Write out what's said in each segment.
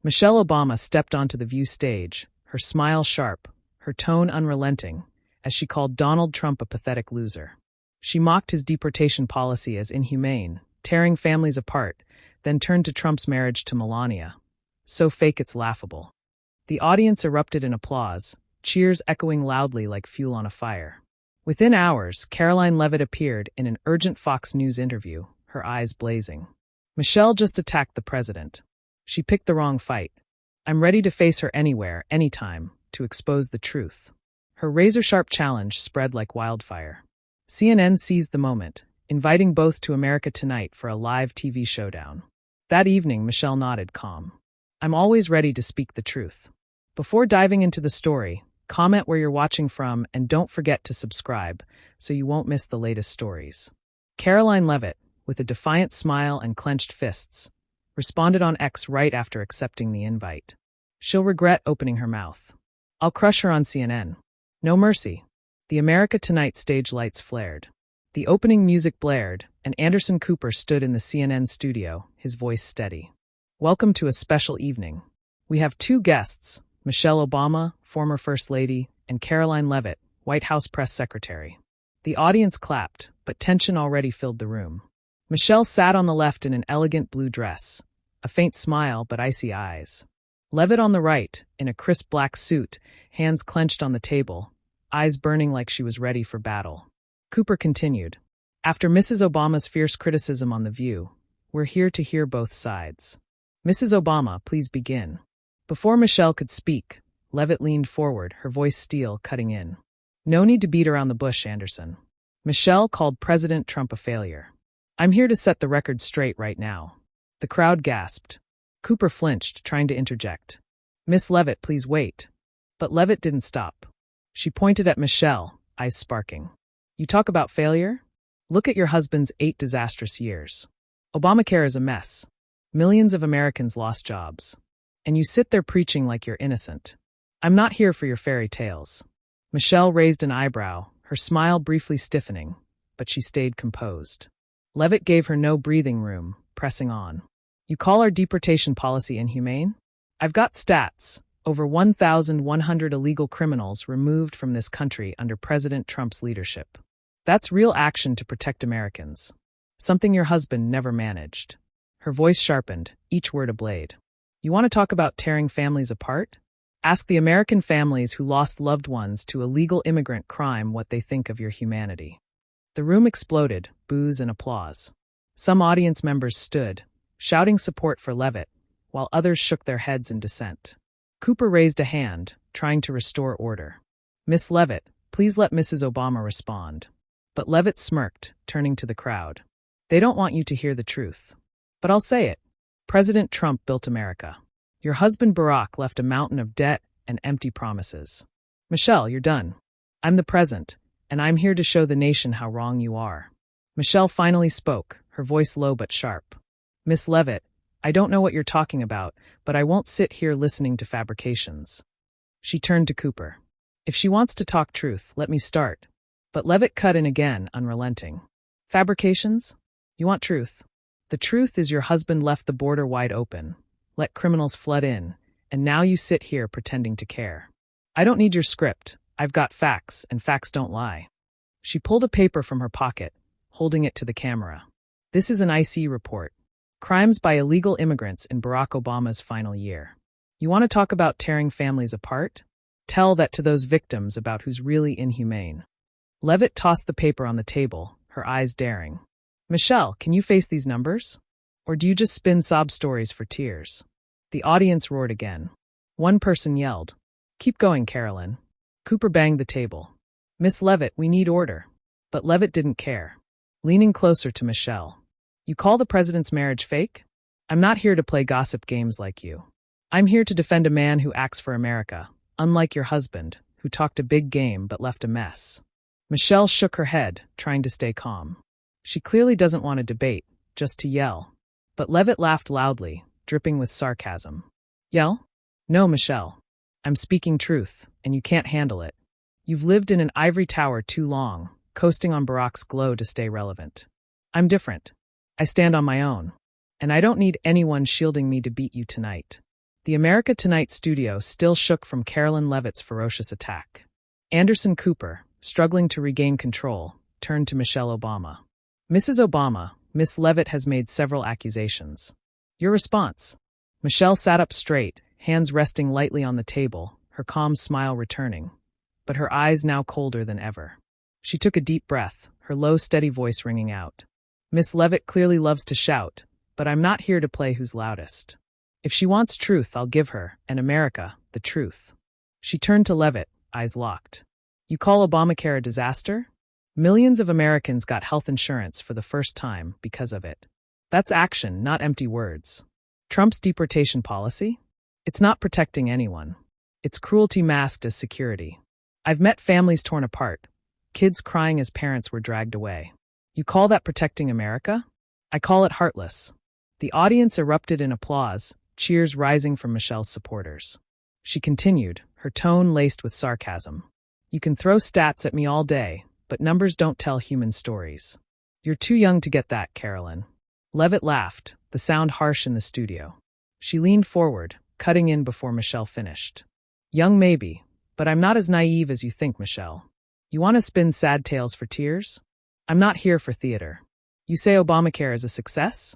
Michelle Obama stepped onto the View stage, her smile sharp, her tone unrelenting, as she called Donald Trump a pathetic loser. She mocked his deportation policy as inhumane, tearing families apart, then turned to Trump's marriage to Melania. So fake it's laughable. The audience erupted in applause, cheers echoing loudly like fuel on a fire. Within hours, Karoline Leavitt appeared in an urgent Fox News interview, her eyes blazing. Michelle just attacked the president. She picked the wrong fight. I'm ready to face her anywhere, anytime, to expose the truth. Her razor-sharp challenge spread like wildfire. CNN seized the moment, inviting both to America Tonight for a live TV showdown. That evening, Michelle nodded calm. I'm always ready to speak the truth. Before diving into the story, comment where you're watching from and don't forget to subscribe so you won't miss the latest stories. Karoline Leavitt, with a defiant smile and clenched fists, responded on X right after accepting the invite. She'll regret opening her mouth. I'll crush her on CNN. No mercy. The America Tonight stage lights flared. The opening music blared, and Anderson Cooper stood in the CNN studio, his voice steady. Welcome to a special evening. We have two guests, Michelle Obama, former First Lady, and Karoline Leavitt, White House press secretary. The audience clapped, but tension already filled the room. Michelle sat on the left in an elegant blue dress, a faint smile but icy eyes. Leavitt on the right, in a crisp black suit, hands clenched on the table, eyes burning like she was ready for battle. Cooper continued, after Mrs. Obama's fierce criticism on The View, we're here to hear both sides. Mrs. Obama, please begin. Before Michelle could speak, Leavitt leaned forward, her voice steel cutting in. No need to beat around the bush, Anderson. Michelle called President Trump a failure. I'm here to set the record straight right now. The crowd gasped. Cooper flinched, trying to interject. Miss Leavitt, please wait. But Leavitt didn't stop. She pointed at Michelle, eyes sparking. You talk about failure? Look at your husband's 8 disastrous years. Obamacare is a mess. Millions of Americans lost jobs. And you sit there preaching like you're innocent. I'm not here for your fairy tales. Michelle raised an eyebrow, her smile briefly stiffening, but she stayed composed. Leavitt gave her no breathing room, pressing on. You call our deportation policy inhumane? I've got stats. Over 1,100 illegal criminals removed from this country under President Trump's leadership. That's real action to protect Americans. Something your husband never managed. Her voice sharpened, each word a blade. You want to talk about tearing families apart? Ask the American families who lost loved ones to illegal immigrant crime what they think of your humanity. The room exploded, boos and applause. Some audience members stood, shouting support for Leavitt, while others shook their heads in dissent. Cooper raised a hand, trying to restore order. Miss Leavitt, please let Mrs. Obama respond. But Leavitt smirked, turning to the crowd. They don't want you to hear the truth. But I'll say it. President Trump built America. Your husband Barack left a mountain of debt and empty promises. Michelle, you're done. I'm the present, and I'm here to show the nation how wrong you are. Michelle finally spoke, her voice low but sharp. Miss Leavitt, I don't know what you're talking about, but I won't sit here listening to fabrications. She turned to Cooper. If she wants to talk truth, let me start. But Leavitt cut in again, unrelenting. Fabrications? You want truth? The truth is your husband left the border wide open, let criminals flood in, and now you sit here pretending to care. I don't need your script. I've got facts, and facts don't lie. She pulled a paper from her pocket, holding it to the camera. This is an IC report. Crimes by illegal immigrants in Barack Obama's final year. You want to talk about tearing families apart? Tell that to those victims about who's really inhumane. Leavitt tossed the paper on the table, her eyes daring. Michelle, can you face these numbers? Or do you just spin sob stories for tears? The audience roared again. One person yelled, Keep going, Karoline. Cooper banged the table. Miss Leavitt, we need order. But Leavitt didn't care. Leaning closer to Michelle. You call the president's marriage fake? I'm not here to play gossip games like you. I'm here to defend a man who acts for America, unlike your husband, who talked a big game but left a mess. Michelle shook her head, trying to stay calm. She clearly doesn't want to debate, just to yell. But Leavitt laughed loudly, dripping with sarcasm. Yell? No, Michelle. I'm speaking truth, and you can't handle it. You've lived in an ivory tower too long, coasting on Barack's glow to stay relevant. I'm different. I stand on my own. And I don't need anyone shielding me to beat you tonight. The America Tonight studio still shook from Karoline Leavitt's ferocious attack. Anderson Cooper, struggling to regain control, turned to Michelle Obama. Mrs. Obama, Miss Leavitt has made several accusations. Your response? Michelle sat up straight, hands resting lightly on the table, her calm smile returning, but her eyes now colder than ever. She took a deep breath, her low, steady voice ringing out. Miss Leavitt clearly loves to shout, but I'm not here to play who's loudest. If she wants truth, I'll give her, and America, the truth. She turned to Leavitt, eyes locked. You call Obamacare a disaster? Millions of Americans got health insurance for the first time because of it. That's action, not empty words. Trump's deportation policy? It's not protecting anyone. It's cruelty masked as security. I've met families torn apart, kids crying as parents were dragged away. You call that protecting America? I call it heartless. The audience erupted in applause, cheers rising from Michelle's supporters. She continued, her tone laced with sarcasm. You can throw stats at me all day, but numbers don't tell human stories. You're too young to get that, Karoline. Leavitt laughed, the sound harsh in the studio. She leaned forward, cutting in before Michelle finished. Young maybe, but I'm not as naive as you think, Michelle. You want to spin sad tales for tears? I'm not here for theater. You say Obamacare is a success?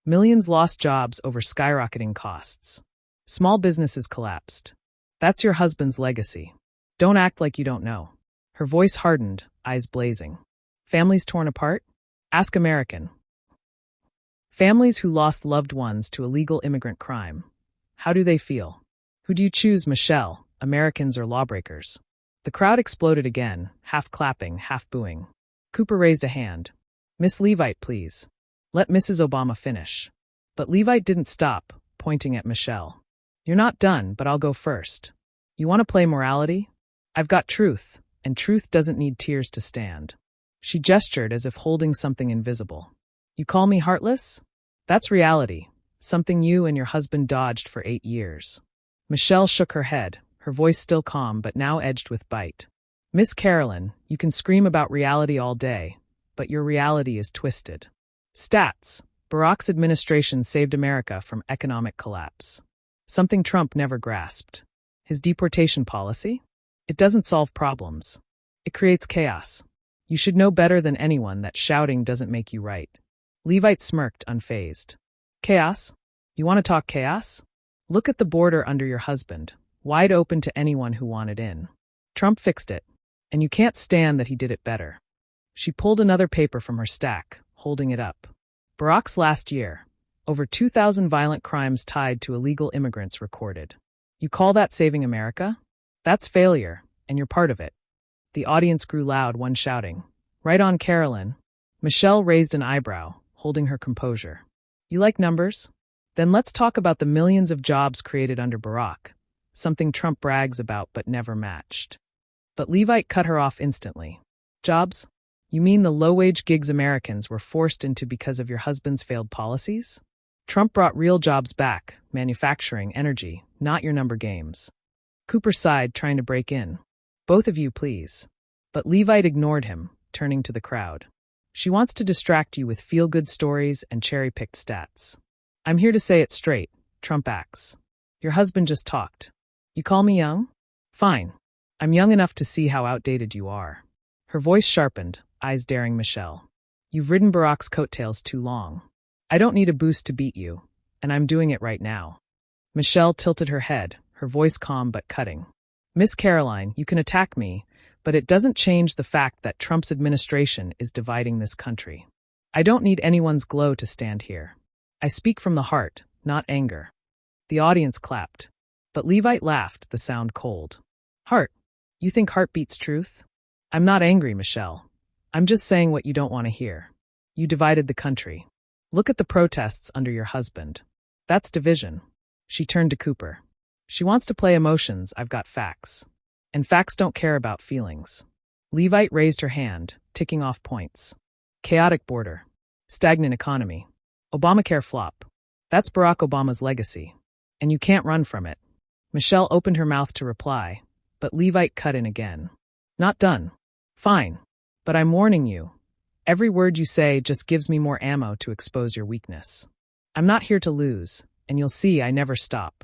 Millions lost jobs over skyrocketing costs. Small businesses collapsed. That's your husband's legacy. Don't act like you don't know. Her voice hardened, eyes blazing. Families torn apart? Ask American. Families who lost loved ones to illegal immigrant crime. How do they feel? Who do you choose, Michelle, Americans or lawbreakers? The crowd exploded again, half clapping, half booing. Cooper raised a hand. Miss Leavitt, please. Let Mrs. Obama finish. But Leavitt didn't stop, pointing at Michelle. You're not done, but I'll go first. You want to play morality? I've got truth, and truth doesn't need tears to stand. She gestured as if holding something invisible. You call me heartless? That's reality, something you and your husband dodged for 8 years. Michelle shook her head, her voice still calm but now edged with bite. Miss Karoline, you can scream about reality all day, but your reality is twisted. Stats. Barack's administration saved America from economic collapse. Something Trump never grasped. His deportation policy? It doesn't solve problems. It creates chaos. You should know better than anyone that shouting doesn't make you right. Leavitt smirked, unfazed. Chaos? You want to talk chaos? Look at the border under your husband, wide open to anyone who wanted in. Trump fixed it, and you can't stand that he did it better. She pulled another paper from her stack, holding it up. Barack's last year, over 2,000 violent crimes tied to illegal immigrants recorded. You call that saving America? That's failure, and you're part of it. The audience grew loud, one shouting, Right on, Karoline. Michelle raised an eyebrow, holding her composure. You like numbers? Then let's talk about the millions of jobs created under Barack, something Trump brags about but never matched. But Leavitt cut her off instantly. Jobs? You mean the low-wage gigs Americans were forced into because of your husband's failed policies? Trump brought real jobs back, manufacturing, energy, not your number games. Cooper sighed, trying to break in. Both of you, please. But Leavitt ignored him, turning to the crowd. She wants to distract you with feel-good stories and cherry-picked stats. I'm here to say it straight, Trump acts. Your husband just talked. You call me young? Fine. I'm young enough to see how outdated you are. Her voice sharpened, eyes daring Michelle. You've ridden Barack's coattails too long. I don't need a boost to beat you, and I'm doing it right now. Michelle tilted her head, her voice calm but cutting. Miss Karoline, you can attack me, but it doesn't change the fact that Trump's administration is dividing this country. I don't need anyone's glow to stand here. I speak from the heart, not anger. The audience clapped, but Leavitt laughed, the sound cold. Heart? You think heart beats truth? I'm not angry, Michelle. I'm just saying what you don't want to hear. You divided the country. Look at the protests under your husband. That's division. She turned to Cooper. She wants to play emotions, I've got facts. And facts don't care about feelings. Leavitt raised her hand, ticking off points. Chaotic border. Stagnant economy. Obamacare flop. That's Barack Obama's legacy. And you can't run from it. Michelle opened her mouth to reply, but Leavitt cut in again. Not done. Fine. But I'm warning you. Every word you say just gives me more ammo to expose your weakness. I'm not here to lose, and you'll see I never stop.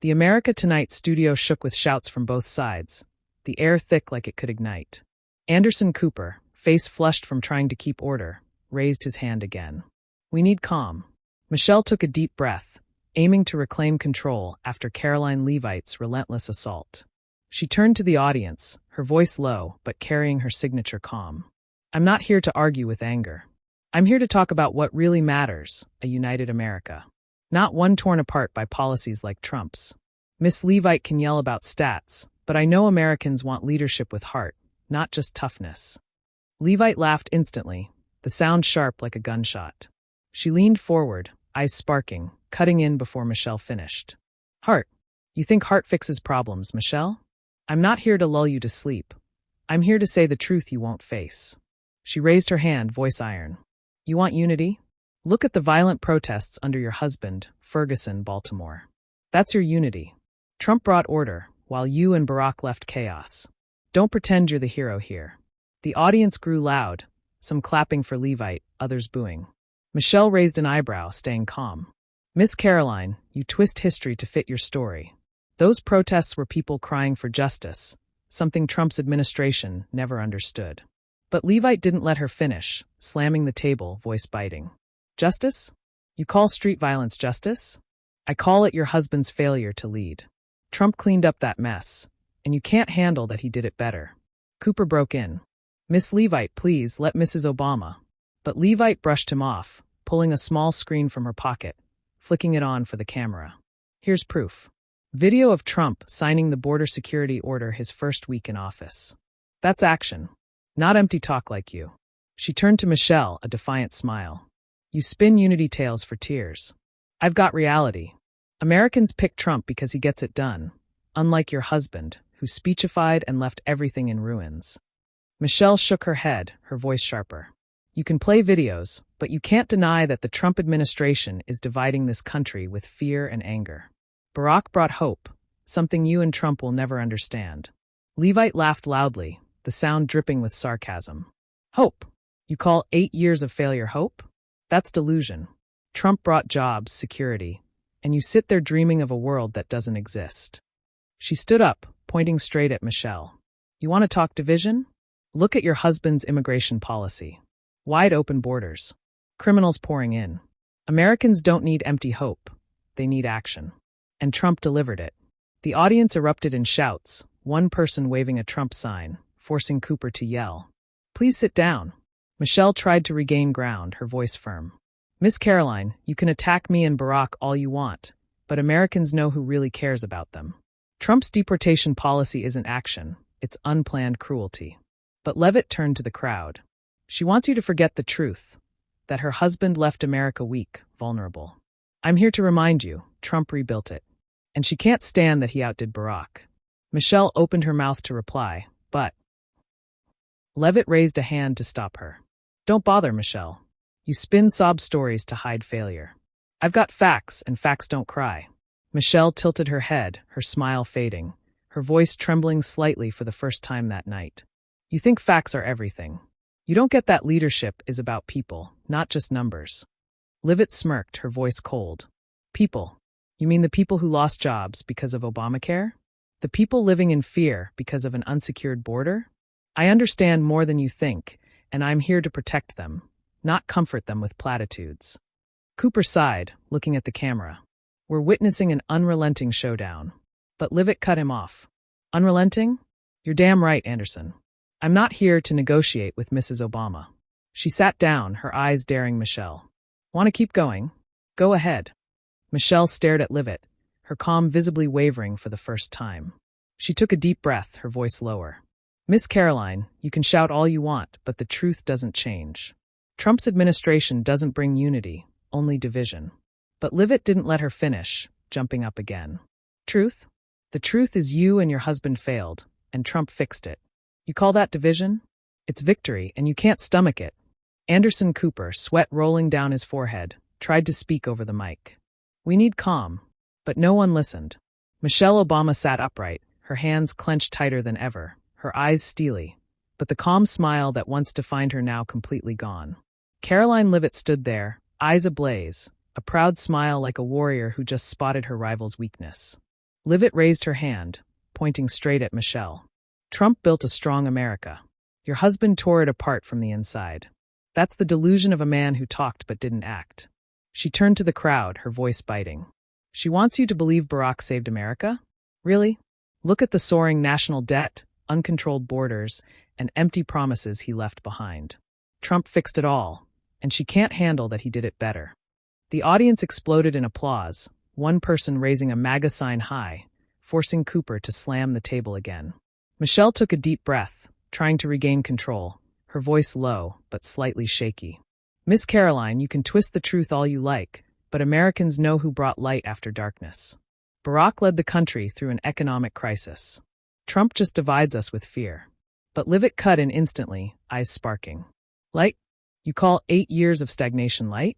The America Tonight studio shook with shouts from both sides, the air thick like it could ignite. Anderson Cooper, face flushed from trying to keep order, raised his hand again. We need calm. Michelle took a deep breath, aiming to reclaim control after Karoline Leavitt's relentless assault. She turned to the audience, her voice low but carrying her signature calm. I'm not here to argue with anger. I'm here to talk about what really matters, a united America. Not one torn apart by policies like Trump's. Miss Leavitt can yell about stats, but I know Americans want leadership with heart, not just toughness. Leavitt laughed instantly, the sound sharp like a gunshot. She leaned forward, eyes sparking, cutting in before Michelle finished. Heart. You think heart fixes problems, Michelle? I'm not here to lull you to sleep. I'm here to say the truth you won't face. She raised her hand, voice iron. You want unity? Look at the violent protests under your husband, Ferguson, Baltimore. That's your unity. Trump brought order, while you and Barack left chaos. Don't pretend you're the hero here. The audience grew loud, some clapping for Leavitt, others booing. Michelle raised an eyebrow, staying calm. Miss Karoline, you twist history to fit your story. Those protests were people crying for justice, something Trump's administration never understood. But Leavitt didn't let her finish, slamming the table, voice biting. Justice? You call street violence justice? I call it your husband's failure to lead. Trump cleaned up that mess, and you can't handle that he did it better. Cooper broke in. Miss Leavitt, please, let Mrs. Obama. But Leavitt brushed him off, pulling a small screen from her pocket, flicking it on for the camera. Here's proof. Video of Trump signing the border security order his first week in office. That's action. Not empty talk like you. She turned to Michelle, a defiant smile. You spin unity tales for tears. I've got reality. Americans pick Trump because he gets it done, unlike your husband, who speechified and left everything in ruins. Michelle shook her head, her voice sharper. You can play videos, but you can't deny that the Trump administration is dividing this country with fear and anger. Barack brought hope, something you and Trump will never understand. Leavitt laughed loudly, the sound dripping with sarcasm. Hope? You call 8 years of failure hope? That's delusion. Trump brought jobs, security, and you sit there dreaming of a world that doesn't exist. She stood up, pointing straight at Michelle. You want to talk division? Look at your husband's immigration policy. Wide open borders. Criminals pouring in. Americans don't need empty hope. They need action. And Trump delivered it. The audience erupted in shouts, one person waving a Trump sign, forcing Cooper to yell. Please sit down. Michelle tried to regain ground, her voice firm. Miss Karoline, you can attack me and Barack all you want, but Americans know who really cares about them. Trump's deportation policy isn't action, it's unplanned cruelty. But Leavitt turned to the crowd. She wants you to forget the truth, that her husband left America weak, vulnerable. I'm here to remind you, Trump rebuilt it. And she can't stand that he outdid Barack. Michelle opened her mouth to reply, but Leavitt raised a hand to stop her. Don't bother, Michelle. You spin sob stories to hide failure. I've got facts, and facts don't cry. Michelle tilted her head, her smile fading, her voice trembling slightly for the first time that night. You think facts are everything. You don't get that leadership is about people, not just numbers. Leavitt smirked, her voice cold. People? You mean the people who lost jobs because of Obamacare? The people living in fear because of an unsecured border? I understand more than you think, and I'm here to protect them, not comfort them with platitudes. Cooper sighed, looking at the camera. We're witnessing an unrelenting showdown. But Leavitt cut him off. Unrelenting? You're damn right, Anderson. I'm not here to negotiate with Mrs. Obama. She sat down, her eyes daring Michelle. Want to keep going? Go ahead. Michelle stared at Leavitt, her calm visibly wavering for the first time. She took a deep breath, her voice lower. Miss Karoline, you can shout all you want, but the truth doesn't change. Trump's administration doesn't bring unity, only division. But Leavitt didn't let her finish, jumping up again. Truth? The truth is you and your husband failed, and Trump fixed it. You call that division? It's victory, and you can't stomach it. Anderson Cooper, sweat rolling down his forehead, tried to speak over the mic. We need calm. But no one listened. Michelle Obama sat upright, her hands clenched tighter than ever, her eyes steely, but the calm smile that once defined her now completely gone. Karoline Leavitt stood there, eyes ablaze, a proud smile like a warrior who just spotted her rival's weakness. Leavitt raised her hand, pointing straight at Michelle. Trump built a strong America. Your husband tore it apart from the inside. That's the delusion of a man who talked but didn't act. She turned to the crowd, her voice biting. She wants you to believe Barack saved America? Really? Look at the soaring national debt, uncontrolled borders, and empty promises he left behind. Trump fixed it all, and she can't handle that he did it better. The audience exploded in applause, one person raising a MAGA sign high, forcing Cooper to slam the table again. Michelle took a deep breath, trying to regain control, her voice low but slightly shaky. Miss Karoline, you can twist the truth all you like, but Americans know who brought light after darkness. Barack led the country through an economic crisis. Trump just divides us with fear. But Leavitt cut in instantly, eyes sparking. Light? You call 8 years of stagnation light?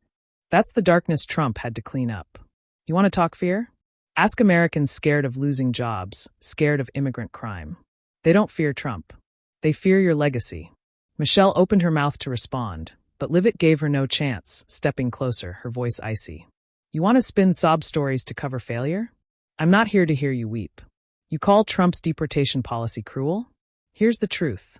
That's the darkness Trump had to clean up. You want to talk fear? Ask Americans scared of losing jobs, scared of immigrant crime. They don't fear Trump. They fear your legacy. Michelle opened her mouth to respond, but Leavitt gave her no chance, stepping closer, her voice icy. You want to spin sob stories to cover failure? I'm not here to hear you weep. You call Trump's deportation policy cruel? Here's the truth.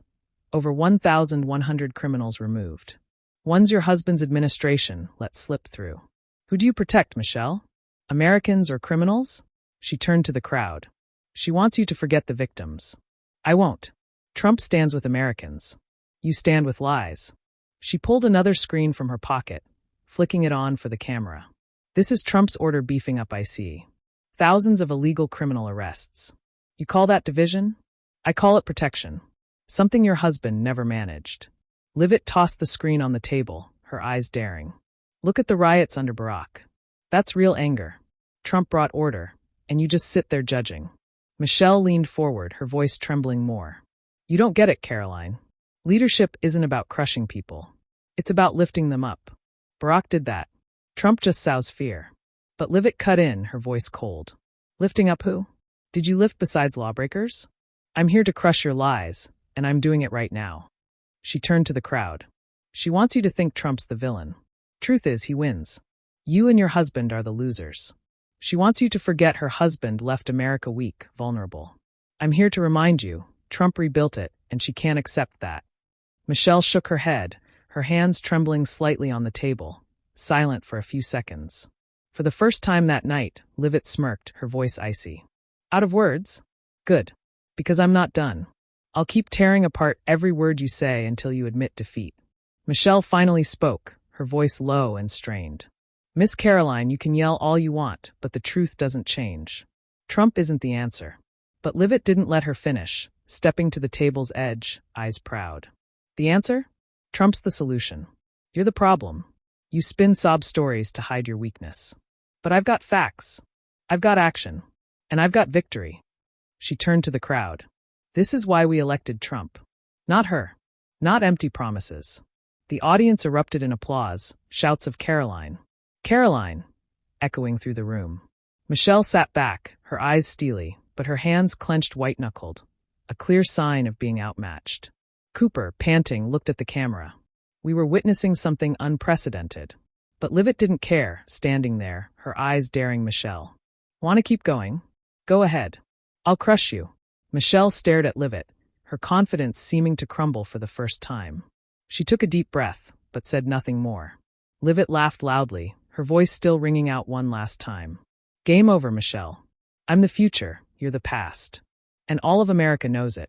Over 1,100 criminals removed. One's your husband's administration let slip through. Who do you protect, Michelle? Americans or criminals? She turned to the crowd. She wants you to forget the victims. I won't. Trump stands with Americans. You stand with lies. She pulled another screen from her pocket, flicking it on for the camera. This is Trump's order beefing up IC. Thousands of illegal criminal arrests. You call that division? I call it protection. Something your husband never managed. Leavitt tossed the screen on the table, her eyes daring. Look at the riots under Barack. That's real anger. Trump brought order, and you just sit there judging. Michelle leaned forward, her voice trembling more. You don't get it, Karoline. Leadership isn't about crushing people. It's about lifting them up. Barack did that. Trump just sows fear. But Leavitt cut in, her voice cold. Lifting up who? Did you lift besides lawbreakers? I'm here to crush your lies, and I'm doing it right now. She turned to the crowd. She wants you to think Trump's the villain. Truth is, he wins. You and your husband are the losers. She wants you to forget her husband left America weak, vulnerable. I'm here to remind you, Trump rebuilt it, and she can't accept that. Michelle shook her head, her hands trembling slightly on the table, silent for a few seconds. For the first time that night, Leavitt smirked, her voice icy. Out of words? Good. Because I'm not done. I'll keep tearing apart every word you say until you admit defeat. Michelle finally spoke, her voice low and strained. Miss Karoline, you can yell all you want, but the truth doesn't change. Trump isn't the answer. But Leavitt didn't let her finish, stepping to the table's edge, eyes proud. The answer? Trump's the solution. You're the problem. You spin sob stories to hide your weakness. But I've got facts. I've got action. And I've got victory. She turned to the crowd. This is why we elected Trump. Not her. Not empty promises. The audience erupted in applause, shouts of Karoline. Karoline! Echoing through the room. Michelle sat back, her eyes steely, but her hands clenched white-knuckled, a clear sign of being outmatched. Cooper, panting, looked at the camera. We were witnessing something unprecedented. But Leavitt didn't care, standing there, her eyes daring Michelle. Want to keep going? Go ahead. I'll crush you. Michelle stared at Leavitt, her confidence seeming to crumble for the first time. She took a deep breath, but said nothing more. Leavitt laughed loudly, her voice still ringing out one last time. Game over, Michelle. I'm the future, you're the past. And all of America knows it.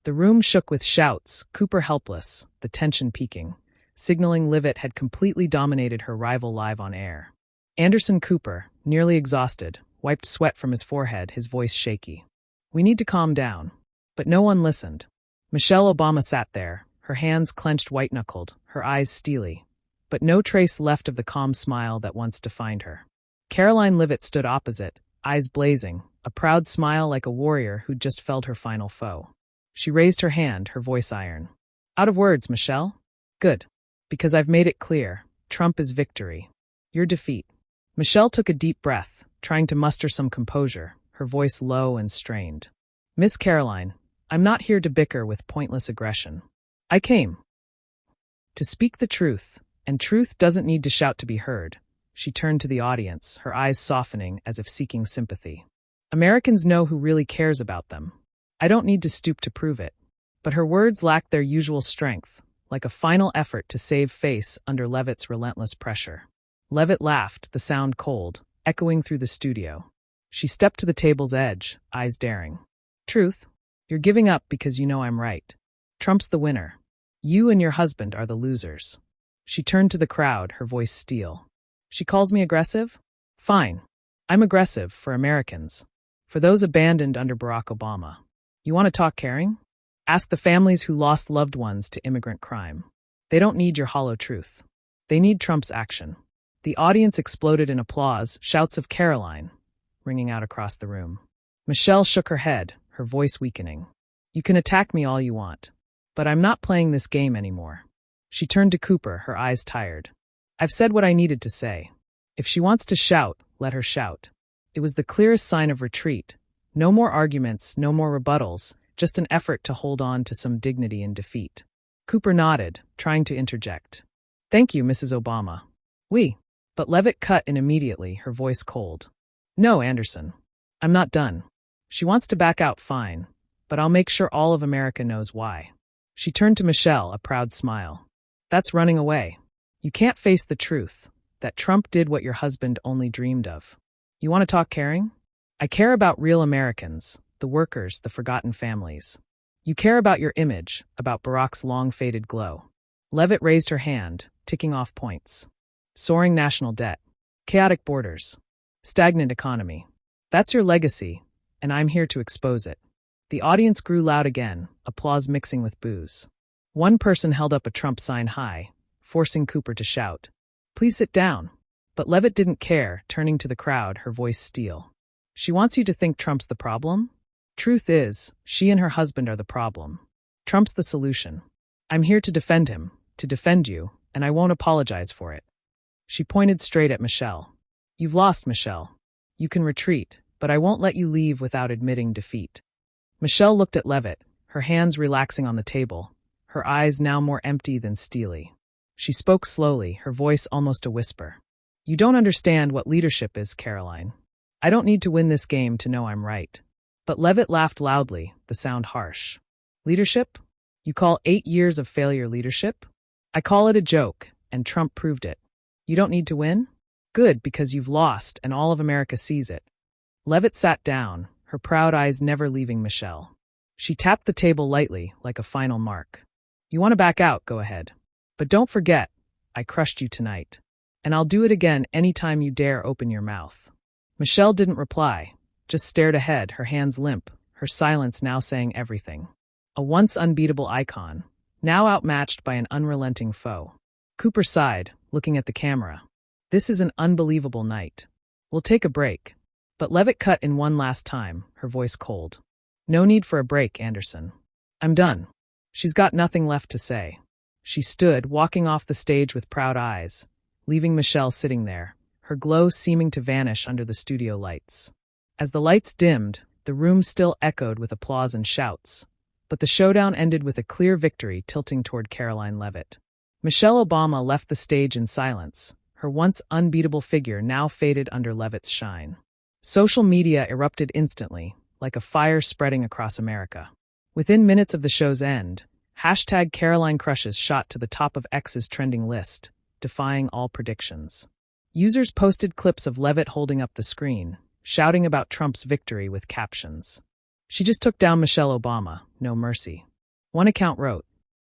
The room shook with shouts, Cooper helpless, the tension peaking, signaling Leavitt had completely dominated her rival live on air. Anderson Cooper, nearly exhausted, wiped sweat from his forehead, his voice shaky. We need to calm down. But no one listened. Michelle Obama sat there, her hands clenched white-knuckled, her eyes steely, but no trace left of the calm smile that once defined her. Karoline Leavitt stood opposite, eyes blazing, a proud smile like a warrior who'd just felled her final foe. She raised her hand, her voice iron. Out of words, Michelle? Good. Because I've made it clear, Trump is victory. Your defeat. Michelle took a deep breath, trying to muster some composure, her voice low and strained. Miss Karoline, I'm not here to bicker with pointless aggression. I came to speak the truth, and truth doesn't need to shout to be heard. She turned to the audience, her eyes softening as if seeking sympathy. Americans know who really cares about them. I don't need to stoop to prove it. But her words lacked their usual strength, like a final effort to save face under Leavitt's relentless pressure. Leavitt laughed, the sound cold, echoing through the studio. She stepped to the table's edge, eyes daring. Truth, you're giving up because you know I'm right. Trump's the winner. You and your husband are the losers. She turned to the crowd, her voice steel. She calls me aggressive? Fine. I'm aggressive for Americans. For those abandoned under Barack Obama. You want to talk caring? Ask the families who lost loved ones to immigrant crime. They don't need your hollow truth. They need Trump's action. The audience exploded in applause, shouts of Karoline, ringing out across the room. Michelle shook her head, her voice weakening. You can attack me all you want, but I'm not playing this game anymore. She turned to Cooper, her eyes tired. I've said what I needed to say. If she wants to shout, let her shout. It was the clearest sign of retreat. No more arguments, no more rebuttals, just an effort to hold on to some dignity in defeat. Cooper nodded, trying to interject. Thank you, Mrs. Obama. But Leavitt cut in immediately, her voice cold. No, Anderson. I'm not done. She wants to back out, fine, but I'll make sure all of America knows why. She turned to Michelle, a proud smile. That's running away. You can't face the truth, that Trump did what your husband only dreamed of. You want to talk caring? I care about real Americans, the workers, the forgotten families. You care about your image, about Barack's long-faded glow. Leavitt raised her hand, ticking off points. Soaring national debt. Chaotic borders. Stagnant economy. That's your legacy, and I'm here to expose it. The audience grew loud again, applause mixing with boos. One person held up a Trump sign high, forcing Cooper to shout, Please sit down. But Leavitt didn't care, turning to the crowd, her voice steel. She wants you to think Trump's the problem? Truth is, she and her husband are the problem. Trump's the solution. I'm here to defend him, to defend you, and I won't apologize for it. She pointed straight at Michelle. You've lost, Michelle. You can retreat, but I won't let you leave without admitting defeat. Michelle looked at Leavitt, her hands relaxing on the table, her eyes now more empty than steely. She spoke slowly, her voice almost a whisper. You don't understand what leadership is, Karoline. I don't need to win this game to know I'm right. But Leavitt laughed loudly, the sound harsh. Leadership? You call 8 years of failure leadership? I call it a joke, and Trump proved it. You don't need to win? Good, because you've lost, and all of America sees it. Leavitt sat down, her proud eyes never leaving Michelle. She tapped the table lightly, like a final mark. You want to back out, go ahead. But don't forget, I crushed you tonight. And I'll do it again any time you dare open your mouth. Michelle didn't reply, just stared ahead, her hands limp, her silence now saying everything. A once unbeatable icon, now outmatched by an unrelenting foe. Cooper sighed, looking at the camera. This is an unbelievable night. We'll take a break. But Leavitt cut in one last time, her voice cold. No need for a break, Anderson. I'm done. She's got nothing left to say. She stood, walking off the stage with proud eyes, leaving Michelle sitting there, her glow seeming to vanish under the studio lights. As the lights dimmed, the room still echoed with applause and shouts, but the showdown ended with a clear victory tilting toward Karoline Leavitt. Michelle Obama left the stage in silence, her once unbeatable figure now faded under Leavitt's shine. Social media erupted instantly, like a fire spreading across America. Within minutes of the show's end, #CarolineCrushes shot to the top of X's trending list, defying all predictions. Users posted clips of Leavitt holding up the screen, shouting about Trump's victory with captions. She just took down Michelle Obama, no mercy. One account wrote,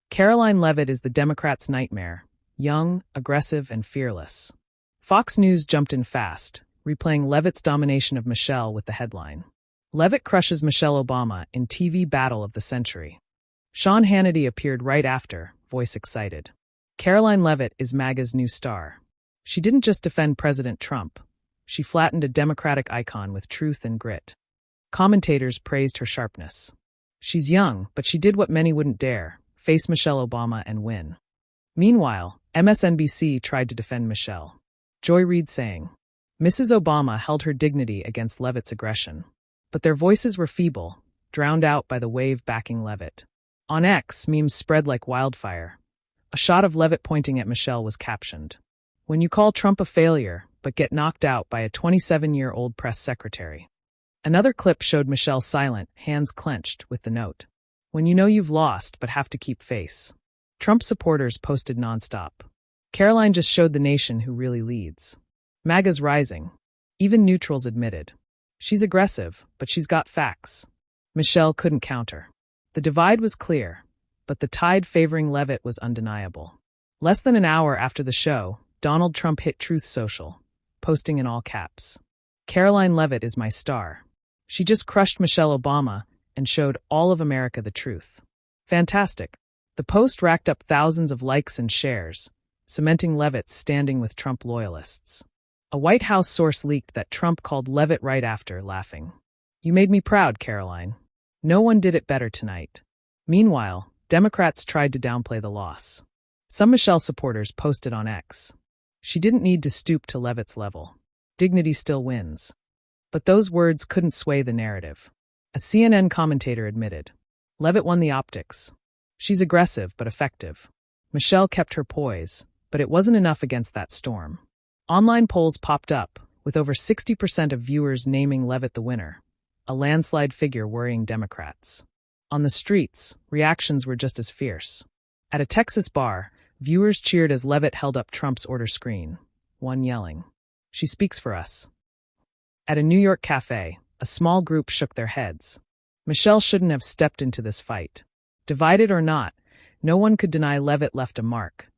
Karoline Leavitt is the Democrats' nightmare, young, aggressive, and fearless. Fox News jumped in fast, replaying Leavitt's domination of Michelle with the headline, Leavitt crushes Michelle Obama in TV battle of the century. Sean Hannity appeared right after, voice excited. Karoline Leavitt is MAGA's new star. She didn't just defend President Trump. She flattened a Democratic icon with truth and grit. Commentators praised her sharpness. She's young, but she did what many wouldn't dare, face Michelle Obama and win. Meanwhile, MSNBC tried to defend Michelle. Joy Reid saying, Mrs. Obama held her dignity against Leavitt's aggression. But their voices were feeble, drowned out by the wave backing Leavitt. On X, memes spread like wildfire. A shot of Leavitt pointing at Michelle was captioned. When you call Trump a failure, but get knocked out by a 27-year-old press secretary. Another clip showed Michelle silent, hands clenched, with the note, "When you know you've lost but have to keep face." Trump supporters posted nonstop. Karoline just showed the nation who really leads. MAGA's rising. Even neutrals admitted. She's aggressive, but she's got facts. Michelle couldn't counter. The divide was clear, but the tide favoring Leavitt was undeniable. Less than an hour after the show, Donald Trump hit Truth Social, posting in all caps, "Karoline Leavitt is my star. She just crushed Michelle Obama and showed all of America the truth." Fantastic. The post racked up thousands of likes and shares, cementing Leavitt's standing with Trump loyalists. A White House source leaked that Trump called Leavitt right after, laughing, "You made me proud, Karoline. No one did it better tonight." Meanwhile, Democrats tried to downplay the loss. Some Michelle supporters posted on X, "She didn't need to stoop to Leavitt's level. Dignity still wins." But those words couldn't sway the narrative. A CNN commentator admitted, "Leavitt won the optics. She's aggressive but effective." Michelle kept her poise, but it wasn't enough against that storm. Online polls popped up, with over 60% of viewers naming Leavitt the winner, a landslide figure worrying Democrats. On the streets, reactions were just as fierce. At a Texas bar, viewers cheered as Leavitt held up Trump's order screen, one yelling, "She speaks for us." At a New York cafe, a small group shook their heads. Michelle shouldn't have stepped into this fight. Divided or not, no one could deny Leavitt left a mark.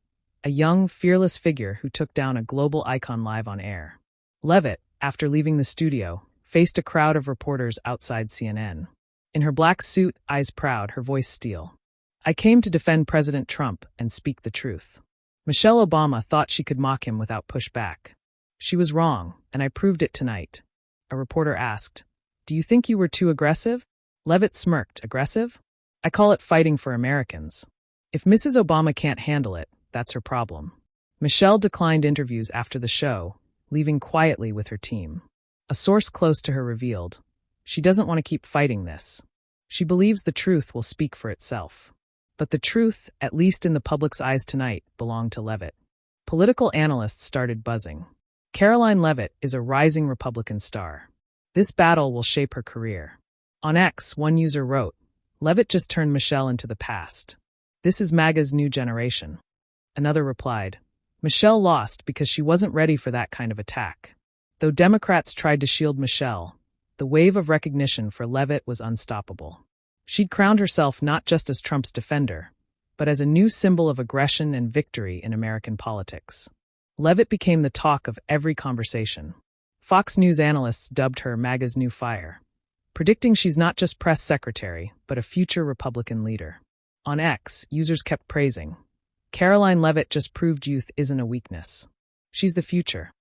A young, fearless figure who took down a global icon live on air. Leavitt, after leaving the studio, faced a crowd of reporters outside CNN. In her black suit, eyes proud, her voice steel. "I came to defend President Trump and speak the truth." Michelle Obama thought she could mock him without pushback. "She was wrong, and I proved it tonight." A reporter asked, "Do you think you were too aggressive?" Leavitt smirked, "Aggressive? I call it fighting for Americans. If Mrs. Obama can't handle it, that's her problem." Michelle declined interviews after the show, leaving quietly with her team. A source close to her revealed, "She doesn't want to keep fighting this. She believes the truth will speak for itself." But the truth, at least in the public's eyes tonight, belonged to Leavitt. Political analysts started buzzing. Karoline Leavitt is a rising Republican star. This battle will shape her career. On X, one user wrote, "Leavitt just turned Michelle into the past. This is MAGA's new generation." Another replied, "Michelle lost because she wasn't ready for that kind of attack." Though Democrats tried to shield Michelle, the wave of recognition for Leavitt was unstoppable. She'd crowned herself not just as Trump's defender, but as a new symbol of aggression and victory in American politics. Leavitt became the talk of every conversation. Fox News analysts dubbed her MAGA's new fire, predicting she's not just press secretary, but a future Republican leader. On X, users kept praising, "Karoline Leavitt just proved youth isn't a weakness. She's the future."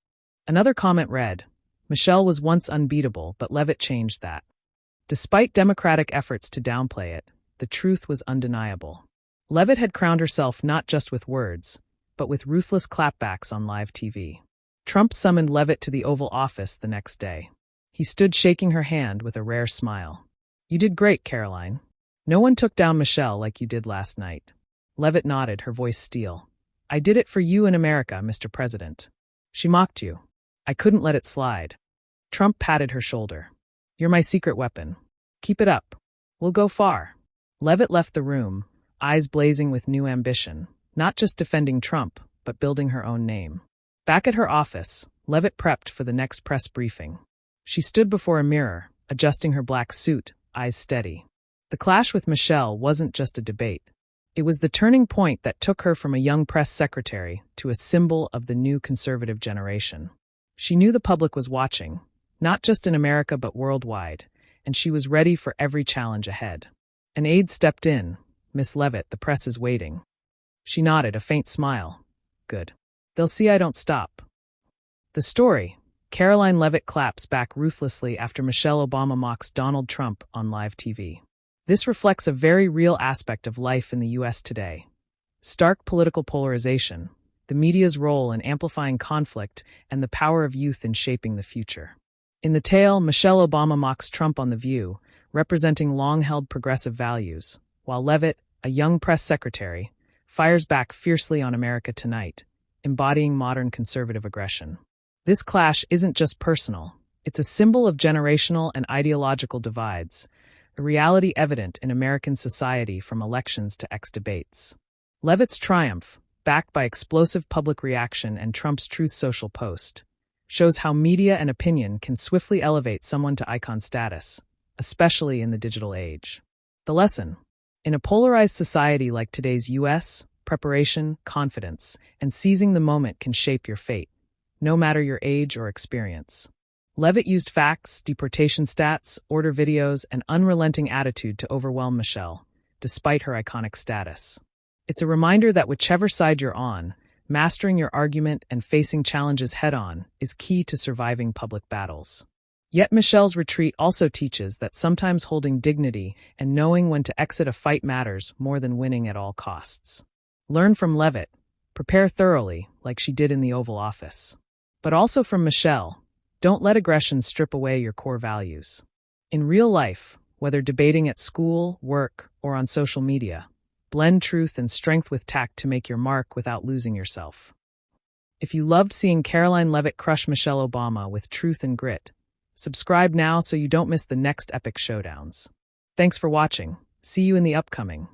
Another comment read, "Michelle was once unbeatable, but Leavitt changed that." Despite Democratic efforts to downplay it, the truth was undeniable. Leavitt had crowned herself not just with words, but with ruthless clapbacks on live TV. Trump summoned Leavitt to the Oval Office the next day. He stood shaking her hand with a rare smile. "You did great, Karoline. No one took down Michelle like you did last night." Leavitt nodded, her voice steel. "I did it for you and America, Mr. President." She mocked you. "I couldn't let it slide." Trump patted her shoulder. "You're my secret weapon. Keep it up. We'll go far." Leavitt left the room, eyes blazing with new ambition, not just defending Trump, but building her own name. Back at her office, Leavitt prepped for the next press briefing. She stood before a mirror, adjusting her black suit, eyes steady. The clash with Michelle wasn't just a debate. It was the turning point that took her from a young press secretary to a symbol of the new conservative generation. She knew the public was watching, not just in America but worldwide, and she was ready for every challenge ahead. An aide stepped in. "Miss Leavitt, the press is waiting." She nodded, a faint smile. "Good. They'll see I don't stop." The story. Karoline Leavitt claps back ruthlessly after Michelle Obama mocks Donald Trump on live TV. This reflects a very real aspect of life in the U.S. today. Stark political polarization, the media's role in amplifying conflict, and the power of youth in shaping the future. In the tale, Michelle Obama mocks Trump on The View, representing long-held progressive values, while Leavitt, a young press secretary, fires back fiercely on America Tonight, embodying modern conservative aggression. This clash isn't just personal, It's a symbol of generational and ideological divides, a reality evident in American society from elections to ex-debates. Leavitt's triumph, backed by explosive public reaction and Trump's Truth Social post, shows how media and opinion can swiftly elevate someone to icon status, especially in the digital age. The lesson: in a polarized society like today's U.S., preparation, confidence, and seizing the moment can shape your fate, no matter your age or experience. Leavitt used facts, deportation stats, order videos, and unrelenting attitude to overwhelm Michelle, despite her iconic status. It's a reminder that whichever side you're on, mastering your argument and facing challenges head-on is key to surviving public battles. Yet Michelle's retreat also teaches that sometimes holding dignity and knowing when to exit a fight matters more than winning at all costs. Learn from Leavitt, prepare thoroughly, like she did in the Oval Office. But also from Michelle, don't let aggression strip away your core values. In real life, whether debating at school, work, or on social media, blend truth and strength with tact to make your mark without losing yourself. If you loved seeing Karoline Leavitt crush Michelle Obama with truth and grit, subscribe now so you don't miss the next epic showdowns. Thanks for watching. See you in the upcoming.